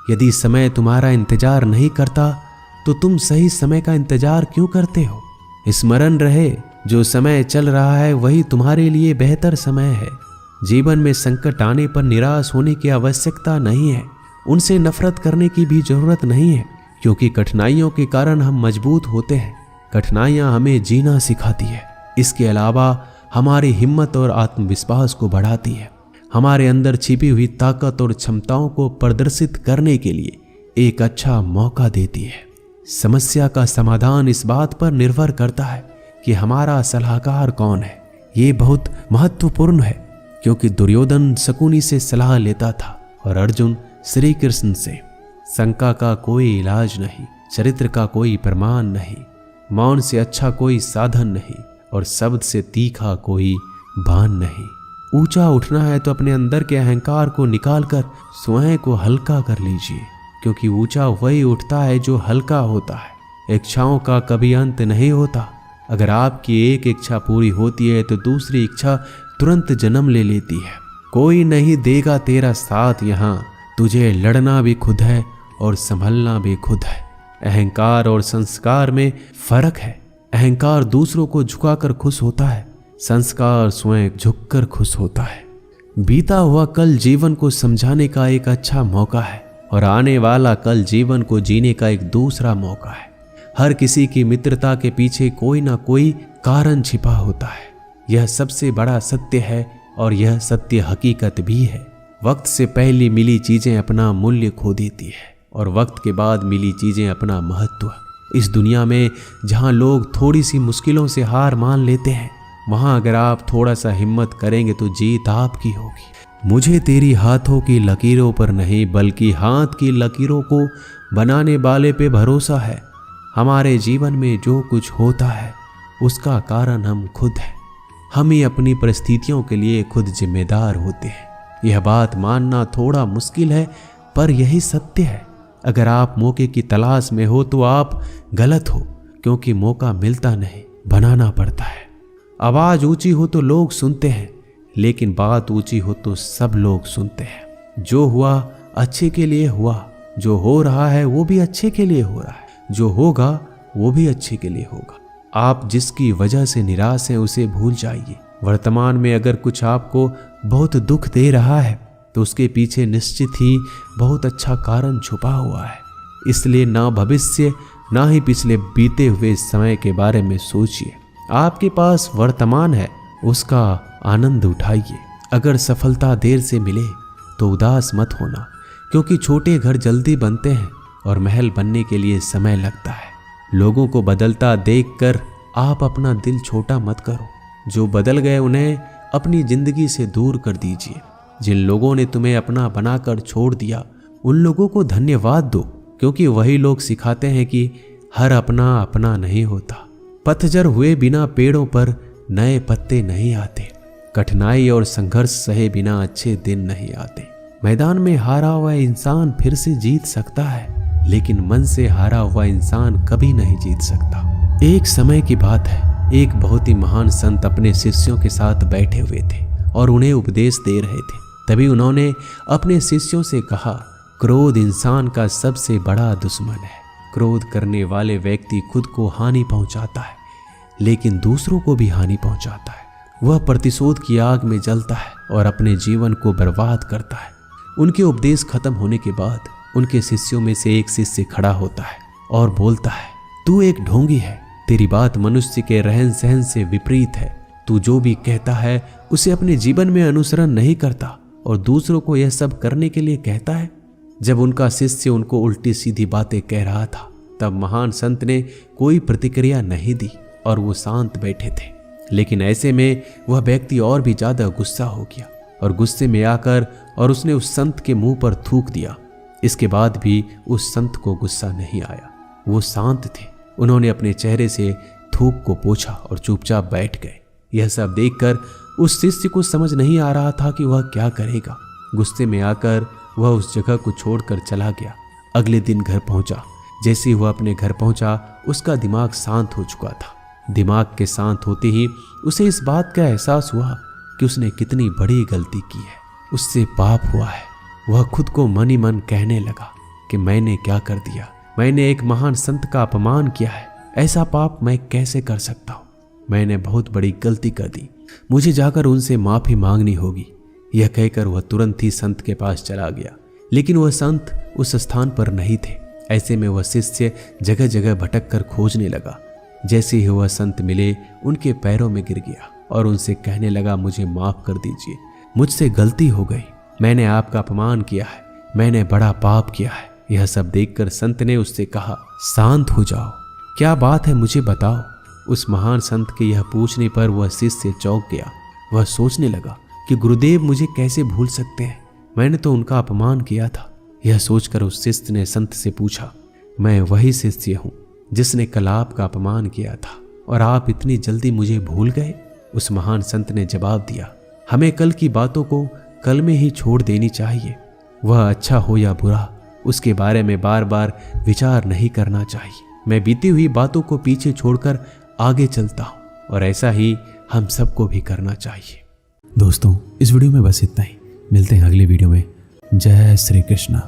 यदि समय तुम्हारा इंतजार नहीं करता तो तुम सही समय का इंतजार क्यों करते हो? स्मरण रहे, जो समय चल रहा है वही तुम्हारे लिए बेहतर समय है। जीवन में संकट आने पर निराश होने की आवश्यकता नहीं है, उनसे नफरत करने की भी जरूरत नहीं है, क्योंकि कठिनाइयों के कारण हम मजबूत होते हैं। कठिनाइयां हमें जीना सिखाती है। इसके अलावा हमारी हिम्मत और आत्मविश्वास को बढ़ाती है, हमारे अंदर छिपी हुई ताकत और क्षमताओं को प्रदर्शित करने के लिए एक अच्छा मौका देती है। समस्या का समाधान इस बात पर निर्भर करता है कि हमारा सलाहकार कौन है। ये बहुत महत्वपूर्ण है, क्योंकि दुर्योधन शकुनी से सलाह लेता था और अर्जुन श्री कृष्ण से। शंका का कोई इलाज नहीं, चरित्र का कोई प्रमाण नहीं, मौन से अच्छा कोई साधन नहीं और शब्द से तीखा कोई बाण नहीं। ऊंचा उठना है तो अपने अंदर के अहंकार को निकालकर स्वयं को हल्का कर लीजिए, क्योंकि ऊंचा वही उठता है जो हल्का होता है। इच्छाओं का कभी अंत नहीं होता। अगर आपकी एक इच्छा पूरी होती है तो दूसरी इच्छा तुरंत जन्म ले लेती है। कोई नहीं देगा तेरा साथ यहाँ, तुझे लड़ना भी खुद है और संभलना भी खुद है। अहंकार और संस्कार में फर्क है। अहंकार दूसरों को झुकाकर खुश होता है, संस्कार स्वयं झुककर खुश होता है। बीता हुआ कल जीवन को समझाने का एक अच्छा मौका है और आने वाला कल जीवन को जीने का एक दूसरा मौका है। हर किसी की मित्रता के पीछे कोई ना कोई कारण छिपा होता है। यह सबसे बड़ा सत्य है और यह सत्य हकीकत भी है। वक्त से पहले मिली चीजें अपना मूल्य खो देती है और वक्त के बाद मिली चीजें अपना महत्व। इस दुनिया में जहां लोग थोड़ी सी मुश्किलों से हार मान लेते हैं, वहां अगर आप थोड़ा सा हिम्मत करेंगे तो जीत आपकी होगी। मुझे तेरी हाथों की लकीरों पर नहीं बल्कि हाथ की लकीरों को बनाने वाले पे भरोसा है। हमारे जीवन में जो कुछ होता है उसका कारण हम खुद हैं। हम ही अपनी परिस्थितियों के लिए खुद जिम्मेदार होते हैं। यह बात मानना थोड़ा मुश्किल है, पर यही सत्य है। अगर आप मौके की तलाश में हो तो आप गलत हो, क्योंकि मौका मिलता नहीं, बनाना पड़ता है। आवाज ऊंची हो तो लोग सुनते हैं, लेकिन बात ऊंची हो तो सब लोग सुनते हैं। जो हुआ अच्छे के लिए हुआ, जो हो रहा है वो भी अच्छे के लिए हो रहा है, जो होगा वो भी अच्छे के लिए होगा। आप जिसकी वजह से निराश हैं उसे भूल जाइए। वर्तमान में अगर कुछ आपको बहुत दुख दे रहा है तो उसके पीछे निश्चित ही बहुत अच्छा कारण छुपा हुआ है। इसलिए ना भविष्य ना ही पिछले बीते हुए समय के बारे में सोचिए। आपके पास वर्तमान है, उसका आनंद उठाइए। अगर सफलता देर से मिले तो उदास मत होना, क्योंकि छोटे घर जल्दी बनते हैं और महल बनने के लिए समय लगता है। लोगों को बदलता देखकर आप अपना दिल छोटा मत करो। जो बदल गए उन्हें अपनी जिंदगी से दूर कर दीजिए। जिन लोगों ने तुम्हें अपना बनाकर छोड़ दिया उन लोगों को धन्यवाद दो, क्योंकि वही लोग सिखाते हैं कि हर अपना अपना नहीं होता। पतझड़ हुए बिना पेड़ों पर नए पत्ते नहीं आते। कठिनाई और संघर्ष सहे बिना अच्छे दिन नहीं आते। मैदान में हारा हुआ इंसान फिर से जीत सकता है, लेकिन मन से हारा हुआ इंसान कभी नहीं जीत सकता। एक समय की बात है, एक बहुत ही महान संत अपने शिष्यों के साथ बैठे हुए थे और उन्हें उपदेश दे रहे थे। तभी उन्होंने अपने शिष्यों से कहा, क्रोध इंसान का सबसे बड़ा दुश्मन है। क्रोध करने वाले व्यक्ति खुद को हानि पहुंचाता है, लेकिन दूसरों को भी हानि पहुंचाता है। वह प्रतिशोध की आग में जलता है और अपने जीवन को बर्बाद करता है। उनके उपदेश खत्म होने के बाद उनके शिष्यों में से एक शिष्य खड़ा होता है और बोलता है, तू एक ढोंगी है। तेरी बात मनुष्य के रहन सहन से विपरीत है। तू जो भी कहता है उसे अपने जीवन में अनुसरण नहीं करता और दूसरों को यह सब करने के लिए कहता है। जब उनका शिष्य उनको उल्टी सीधी बातें कह रहा था, तब महान संत ने कोई प्रतिक्रिया नहीं दी और वो शांत बैठे थे। लेकिन ऐसे में वह व्यक्ति और भी ज्यादा गुस्सा हो गया और गुस्से में आकर और उसने उस संत के मुंह पर थूक दिया। इसके बाद भी उस संत को गुस्सा नहीं आया। वो शांत थे। उन्होंने अपने चेहरे से थूक को पोंछा और चुपचाप बैठ गए। यह सब देखकर उस शिष्य को समझ नहीं आ रहा था कि वह क्या करेगा। गुस्से में आकर वह उस जगह को छोड़कर चला गया। अगले दिन घर पहुंचा। जैसे ही वह अपने घर पहुंचा, उसका दिमाग शांत हो चुका था। दिमाग के शांत होते ही उसे इस बात का एहसास हुआ कि उसने कितनी बड़ी गलती की है, उससे पाप हुआ है। वह खुद को मन ही मन कहने लगा, कि मैंने क्या कर दिया, मैंने एक महान संत का अपमान किया है, ऐसा पाप मैं कैसे कर सकता हूँ, मैंने बहुत बड़ी गलती कर दी, मुझे जाकर उनसे माफी मांगनी होगी। यह कहकर वह तुरंत ही संत के पास चला गया, लेकिन वह संत उस स्थान पर नहीं थे। ऐसे में वह शिष्य जगह जगह भटक कर खोजने लगा। जैसे ही वह संत मिले, उनके पैरों में गिर गया और उनसे कहने लगा, मुझे माफ कर दीजिए, मुझसे गलती हो गई, मैंने आपका अपमान किया है, मैंने बड़ा पाप किया है। यह सब देखकर संत ने उससे कहा, शांत हो जाओ, क्या बात है मुझे बताओ। उस महान संत के यह पूछने पर वह शिष्य चौंक गया। वह सोचने लगा कि गुरुदेव मुझे कैसे भूल सकते हैं, मैंने तो उनका अपमान किया था। यह सोचकर उस शिष्य ने संत से पूछा, मैं वही शिष्य हूँ जिसने कल आपका अपमान किया था और आप इतनी जल्दी मुझे भूल गए। उस महान संत ने जवाब दिया, हमें कल की बातों को कल में ही छोड़ देनी चाहिए। वह अच्छा हो या बुरा, उसके बारे में बार बार विचार नहीं करना चाहिए। मैं बीती हुई बातों को पीछे छोड़कर आगे चलता हूँ और ऐसा ही हम सबको भी करना चाहिए। दोस्तों, इस वीडियो में बस इतना ही। मिलते हैं अगली वीडियो में। जय श्री कृष्ण।